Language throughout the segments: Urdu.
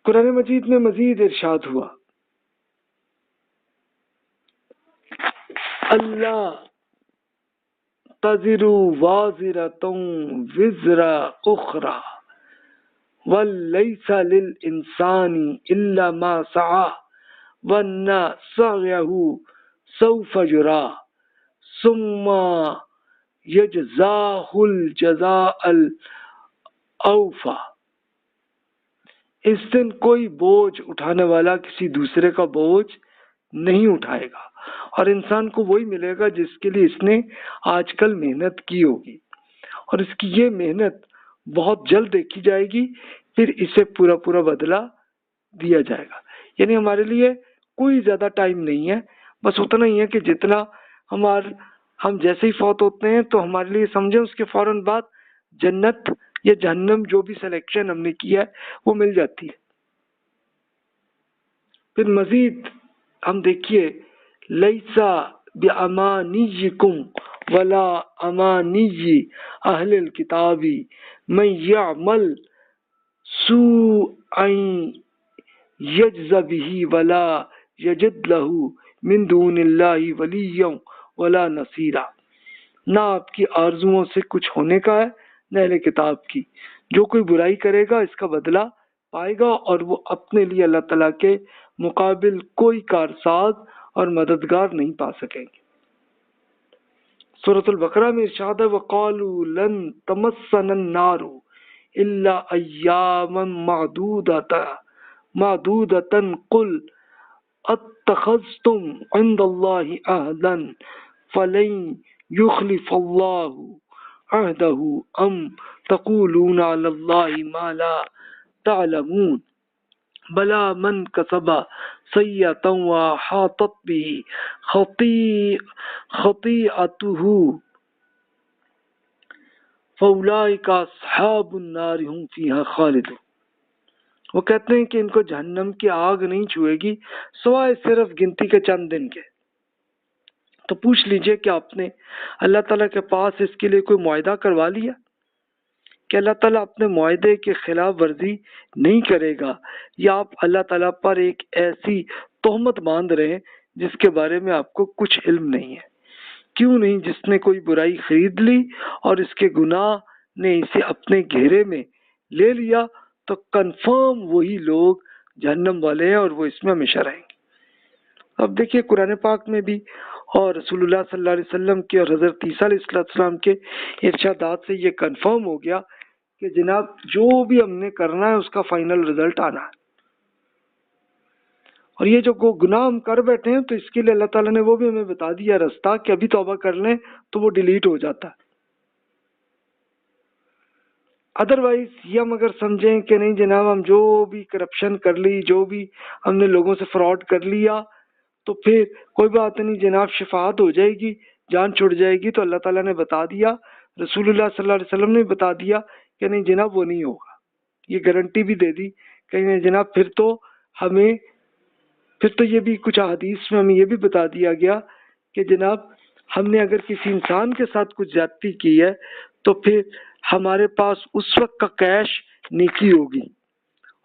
قرآن مجید میں مزید ارشاد ہوا اللہ تزر وازرۃ وزر اخرى ولیس للانسان الا ما سعى وان سعيه سوف يرى ثم یجزاہ الجزاء الاوفى۔ اس دن کوئی بوجھ اٹھانے والا کسی دوسرے کا بوجھ نہیں اٹھائے گا، اور انسان کو وہی ملے گا جس کے لیے اس نے آج کل محنت کی ہوگی، اور اس کی یہ محنت بہت جلد دیکھی جائے گی، پھر اسے پورا پورا بدلہ دیا جائے گا۔ یعنی ہمارے لیے کوئی زیادہ ٹائم نہیں ہے، بس اتنا ہی ہے کہ جتنا ہم جیسے ہی فوت ہوتے ہیں تو ہمارے لیے سمجھیں اس کے فوراً بعد جنت یا جہنم جو بھی سلیکشن ہم نے کیا ہے وہ مل جاتی ہے۔ پھر مزید ہم دیکھیے لیسا بامانیکم ولا امانی اہل الکتاب من یعمل سوءا یجز به ولا یجد له من دون اللہ ولیا ولا نصیرا۔ نہ آپ کی آرزوؤں سے کچھ ہونے کا ہے نہ اہل کتاب کی، جو کوئی برائی کرے گا اس کا بدلہ پائے گا، اور وہ اپنے لیے اللہ تعالیٰ کے مقابل کوئی کارساز اور مددگار نہیں پا سکیں گے۔ سورۃ البقرہ میں ارشاد ہے وَقَالُوا لَن تَمَسَّنَا النَّارُ إِلَّا أَيَّامًا مَعْدُودَةً قُلْ اتخذتم عند اللہ عہدا فلن یخلف اللہ عہدہ ام تقولون علی اللہ ما لا تعلمون بلا من کسب سیئۃ وحاطت به خطیئتہ فاولئک اصحاب النار هم فیہا خالدون۔ وہ کہتے ہیں کہ ان کو جہنم کی آگ نہیں چھوئے گی سوائے صرف گنتی کے چند دن کے۔ تو پوچھ لیجئے کہ آپ نے اللہ تعالیٰ کے پاس اس کے لیے کوئی معاہدہ کروا لیا کہ اللہ تعالیٰ اپنے معاہدے کی خلاف ورزی نہیں کرے گا، یا آپ اللہ تعالیٰ پر ایک ایسی تہمت باندھ رہے ہیں جس کے بارے میں آپ کو کچھ علم نہیں ہے؟ کیوں نہیں؟ جس نے کوئی برائی خرید لی اور اس کے گناہ نے اسے اپنے گھیرے میں لے لیا تو کنفرم وہی لوگ جہنم والے ہیں اور وہ اس میں ہمیشہ رہیں گے۔ اب دیکھیے قرآن پاک میں بھی اور رسول اللہ صلی اللہ علیہ وسلم کے اور حضرت عیسیٰ علیہ السلام کے ارشادات سے یہ کنفرم ہو گیا کہ جناب جو بھی ہم نے کرنا ہے اس کا فائنل رزلٹ آنا ہے، اور یہ جو گناہ ہم کر بیٹھے ہیں تو اس کے لیے اللہ تعالیٰ نے وہ بھی ہمیں بتا دیا راستہ کہ ابھی توبہ کر لیں تو وہ ڈیلیٹ ہو جاتا ہے۔ ادروائز یہ ہم اگر سمجھیں کہ نہیں جناب ہم جو بھی کرپشن کر لی، جو بھی ہم نے لوگوں سے فراڈ کر لیا تو پھر کوئی بات نہیں جناب شفاعت ہو جائے گی، جان چھوٹ جائے گی، تو اللہ تعالیٰ نے بتا دیا، رسول اللہ صلی اللہ علیہ وسلم نے بتا دیا کہ نہیں جناب وہ نہیں ہوگا، یہ گارنٹی بھی دے دی کہ نہیں جناب پھر تو یہ بھی کچھ احادیث میں ہمیں یہ بھی بتا دیا گیا کہ جناب ہم نے اگر کسی انسان کے ساتھ کچھ زیادتی کی ہے تو پھر ہمارے پاس اس وقت کا کیش نیکی ہوگی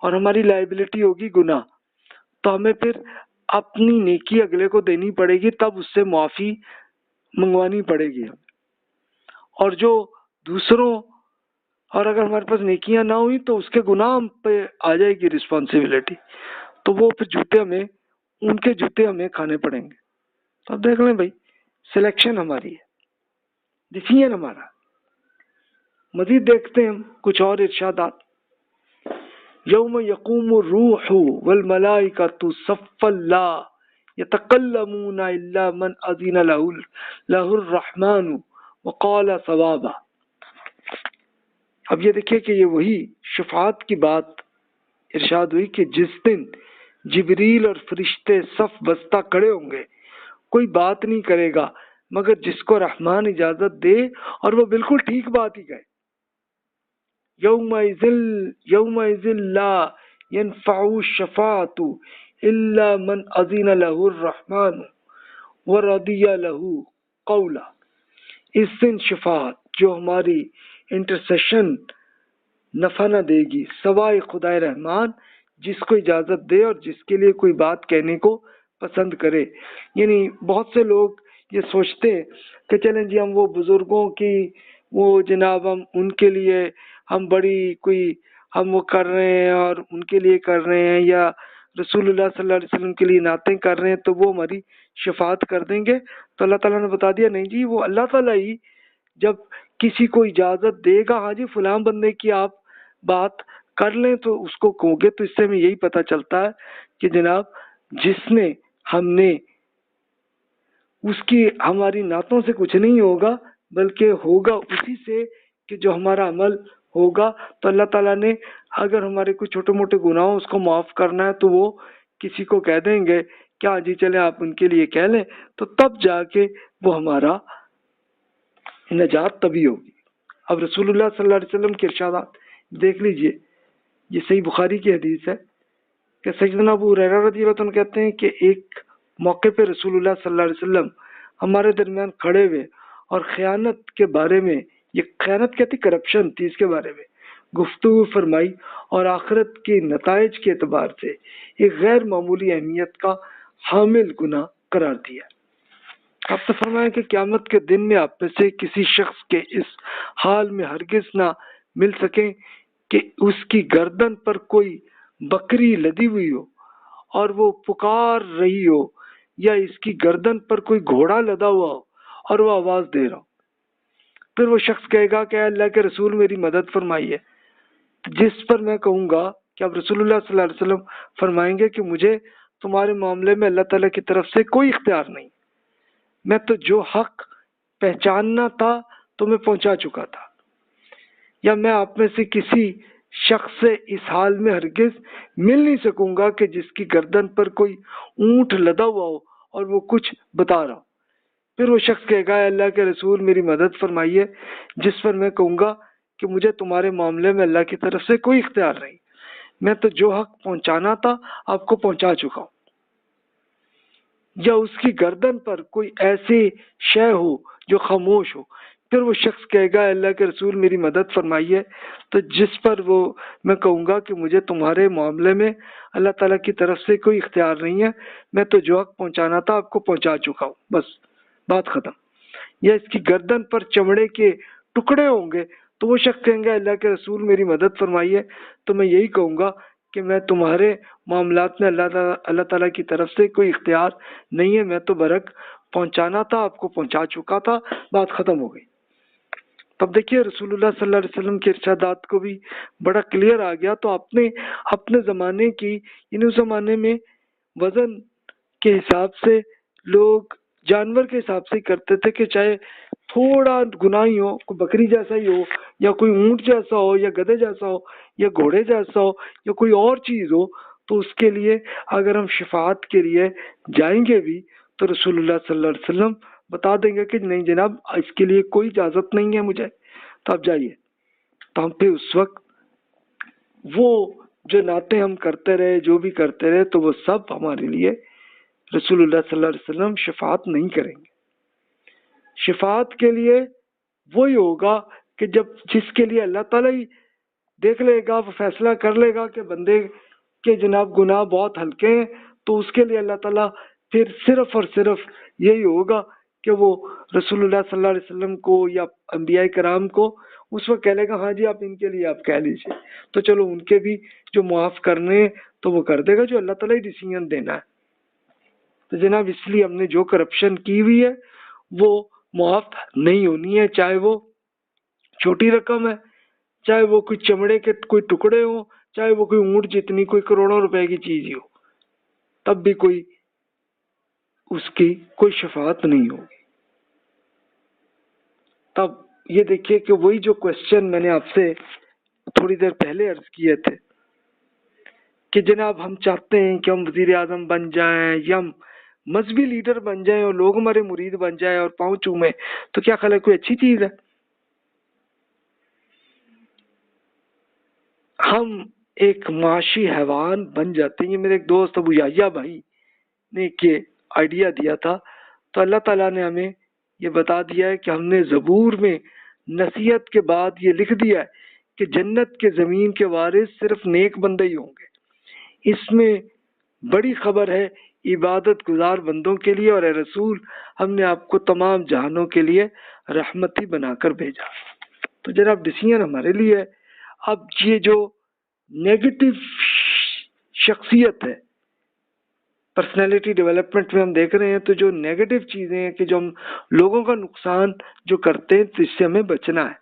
اور ہماری لائبلٹی ہوگی گناہ، تو ہمیں پھر اپنی نیکی اگلے کو دینی پڑے گی، تب اس سے معافی منگوانی پڑے گی۔ اور جو دوسروں اور اگر ہمارے پاس نیکیاں نہ ہوئی تو اس کے گناہ ہم پہ آ جائے گی رسپانسبلٹی، تو وہ پھر ان کے جوتے ہمیں کھانے پڑیں گے۔ تو اب دیکھ لیں بھائی سلیکشن ہماری ہے، ڈیسیژن ہمارا۔ مزید دیکھتے ہیں کچھ اور ارشادات۔ یوم یقوم الروح والملائکۃ صفا لا یتکلمون الا من اذن له الرحمن وقال صوابا۔ اب یہ دیکھیے کہ یہ وہی شفاعت کی بات ارشاد ہوئی کہ جس دن جبریل اور فرشتے صف بستہ کھڑے ہوں گے، کوئی بات نہیں کرے گا مگر جس کو رحمان اجازت دے اور وہ بالکل ٹھیک بات ہی کہے۔ یومئذ لا ينفع الشفاعۃ الا من اذن له الرحمن ورضی له قولا۔ اس دن شفاعت جو ہماری انٹرسیشن نفع نہ دے گی سوائے خدائے رحمان جس کو اجازت دے اور جس کے لیے کوئی بات کہنے کو پسند کرے. یعنی بہت سے لوگ یہ سوچتے ہیں کہ چلیں جی ہم وہ بزرگوں کی وہ جناب ہم ان کے لیے ہم بڑی کوئی ہم وہ کر رہے ہیں اور ان کے لیے کر رہے ہیں، یا رسول اللہ صلی اللہ علیہ وسلم کے لیے نعتیں کر رہے ہیں تو وہ ہماری شفاعت کر دیں گے. تو اللہ تعالیٰ نے بتا دیا نہیں جی، وہ اللہ تعالیٰ ہی جب کسی کو اجازت دے گا ہاں جی فلاں بندے کی آپ بات کر لیں تو اس کو کہو گے. تو اس سے ہمیں یہی پتہ چلتا ہے کہ جناب جس نے ہم نے اس کی ہماری نعتوں سے کچھ نہیں ہوگا بلکہ ہوگا اسی سے کہ جو ہمارا عمل ہوگا. تو اللہ تعالیٰ نے اگر ہمارے کوئی چھوٹے موٹے گناہ اس کو معاف کرنا ہے تو وہ کسی کو کہہ دیں گے کیا جی چلیں آپ ان کے لیے کہہ لیں، تو تب جا کے وہ ہمارا نجات تبھی ہوگی. اب رسول اللہ صلی اللہ علیہ وسلم کے ارشادات دیکھ لیجئے، یہ صحیح بخاری کی حدیث ہے کہ سیدنا ابو ہریرہ رضی اللہ عنہ کہتے ہیں کہ ایک موقع پہ رسول اللہ صلی اللہ علیہ وسلم ہمارے درمیان کھڑے ہوئے اور خیانت کے بارے میں، یہ خیانت کہتی کرپشن تھی، اس کے بارے میں گفتگو فرمائی اور آخرت کے نتائج کے اعتبار سے ایک غیر معمولی اہمیت کا حامل گناہ قرار دیا. آپ نے فرمایا کہ قیامت کے دن میں آپ میں سے کسی شخص کے اس حال میں ہرگز نہ مل سکیں کہ اس کی گردن پر کوئی بکری لدی ہوئی ہو اور وہ پکار رہی ہو، یا اس کی گردن پر کوئی گھوڑا لدا ہوا ہو اور وہ آواز دے رہا ہو. پھر وہ شخص کہے گا کہ اے اللہ کے رسول میری مدد فرمائیے، جس پر میں کہوں گا کہ اب رسول اللہ صلی اللہ علیہ وسلم فرمائیں گے کہ مجھے تمہارے معاملے میں اللہ تعالیٰ کی طرف سے کوئی اختیار نہیں، میں تو جو حق پہچاننا تھا تمہیں پہنچا چکا تھا. یا میں آپ میں سے کسی شخص سے اس حال میں ہرگز مل نہیں سکوں گا کہ جس کی گردن پر کوئی اونٹ لدا ہوا ہو اور وہ کچھ بتا رہا ہو. پھر وہ شخص کہے گا اے اللہ کے رسول میری مدد فرمائیے، جس پر میں کہوں گا کہ مجھے تمہارے معاملے میں اللہ کی طرف سے کوئی اختیار نہیں، میں تو جو حق پہنچانا تھا آپ کو پہنچا چکا ہوں. یا اس کی گردن پر کوئی ایسی شے ہو جو خاموش ہو. پھر وہ شخص کہے گا اے اللہ کے رسول میری مدد فرمائیے، تو جس پر وہ میں کہوں گا کہ مجھے تمہارے معاملے میں اللہ تعالیٰ کی طرف سے کوئی اختیار نہیں ہے، میں تو جو حق پہنچانا تھا آپ کو پہنچا چکا ہوں، بس بات ختم. یا اس کی گردن پر چمڑے کے ٹکڑے ہوں گے تو وہ شخص کہیں گے اللہ کے رسول میری مدد فرمائیے، تو میں یہی کہوں گا کہ میں تمہارے معاملات میں اللہ تعالیٰ کی طرف سے کوئی اختیار نہیں ہے، میں تو برحق پہنچانا تھا آپ کو پہنچا چکا تھا، بات ختم ہو گئی. تب دیکھیے رسول اللہ صلی اللہ علیہ وسلم کے ارشادات کو بھی بڑا کلیئر آ گیا. تو اپنے زمانے کی یعنی اس زمانے میں وزن کے حساب سے لوگ جانور کے حساب سے ہی کرتے تھے کہ چاہے تھوڑا گناہ ہی ہو، کوئی بکری جیسا ہی ہو یا کوئی اونٹ جیسا ہو یا گدھے جیسا ہو یا گھوڑے جیسا ہو یا کوئی اور چیز ہو، تو اس کے لیے اگر ہم شفاعت کے لیے جائیں گے بھی تو رسول اللہ صلی اللہ علیہ وسلم بتا دیں گے کہ نہیں جناب اس کے لیے کوئی اجازت نہیں ہے مجھے، تو آپ جائیے. تو ہم پھر اس وقت وہ جو نعتیں ہم کرتے رہے جو بھی کرتے رہے تو وہ سب ہمارے لیے رسول اللہ صلی اللہ علیہ وسلم شفاعت نہیں کریں گے. شفاعت کے لیے وہی ہوگا کہ جب جس کے لیے اللہ تعالیٰ ہی دیکھ لے گا، وہ فیصلہ کر لے گا کہ بندے کے جناب گناہ بہت ہلکے ہیں، تو اس کے لیے اللہ تعالیٰ پھر صرف اور صرف یہی ہوگا کہ وہ رسول اللہ صلی اللہ علیہ وسلم کو یا انبیاء کرام کو اس وقت کہہ لے گا ہاں جی آپ ان کے لیے آپ کہہ لیجیے، تو چلو ان کے بھی جو معاف کرنے تو وہ کر دے گا، جو اللہ تعالیٰ ہی ڈیسیژن دینا ہے. تو جناب اس لیے ہم نے جو کرپشن کی ہوئی ہے وہ معاف نہیں ہونی ہے، چاہے وہ چھوٹی رقم ہے، چاہے وہ کوئی چمڑے کے کوئی ٹکڑے ہوں، چاہے وہ کوئی اونٹ جتنی کوئی کروڑوں روپے کی چیز ہی ہو، تب بھی کوئی اس کی کوئی شفاعت نہیں ہوگی. تب یہ دیکھیے کہ وہی جو کوشچن میں نے آپ سے تھوڑی دیر پہلے عرض کیے تھے کہ جناب ہم چاہتے ہیں کہ ہم وزیر اعظم بن جائیں یا ہم مذہبی لیڈر بن جائیں اور لوگ ہمارے مرید بن جائیں اور پاؤں چومیں، تو کیا خیال ہے کوئی اچھی چیز ہے؟ ہم ایک معاشی حیوان بن جاتے ہیں. یہ میرے ایک دوست ابو یحییٰ بھائی نے ایک آئیڈیا دیا تھا. تو اللہ تعالیٰ نے ہمیں یہ بتا دیا ہے کہ ہم نے زبور میں نصیحت کے بعد یہ لکھ دیا ہے کہ جنت کے زمین کے وارث صرف نیک بندے ہی ہوں گے. اس میں بڑی خبر ہے عبادت گزار بندوں کے لیے، اور اے رسول ہم نے آپ کو تمام جہانوں کے لیے رحمت ہی بنا کر بھیجا۔ تو جناب ڈیسیژن ہمارے لیے ہے۔ اب یہ جو نیگیٹو شخصیت ہے پرسنالٹی ڈیولپمنٹ میں ہم دیکھ رہے ہیں، تو جو نیگیٹو چیزیں ہیں کہ جو ہم لوگوں کا نقصان جو کرتے ہیں، تو اس سے ہمیں بچنا ہے۔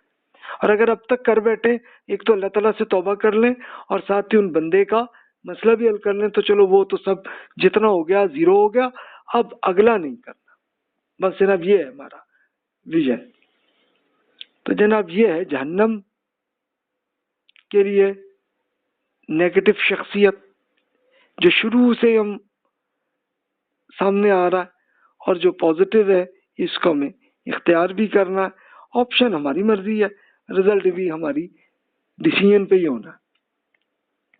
اور اگر اب تک کر بیٹھے، ایک تو اللہ تعالیٰ سے توبہ کر لیں اور ساتھ ہی ان بندے کا مسئلہ بھی حل کر لیں، تو چلو وہ تو سب جتنا ہو گیا زیرو ہو گیا، اب اگلا نہیں کرنا۔ بس جناب یہ ہے ہمارا ویژن۔ تو جناب یہ ہے جہنم کے لیے نیگیٹو شخصیت جو شروع سے ہم سامنے آ رہا ہے، اور جو پازیٹیو ہے اس کو ہمیں اختیار بھی کرنا ہے۔ آپشن ہماری مرضی ہے، رزلٹ بھی ہماری ڈیسیژن پہ ہی ہونا ہے۔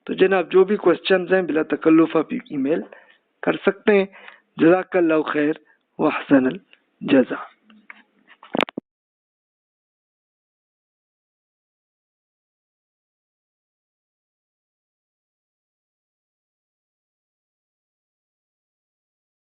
تو جناب جو بھی کوشچنز ہیں بلا تکلف آپ ای میل کر سکتے ہیں۔ جزاک اللہ خیر و احسن الجزا۔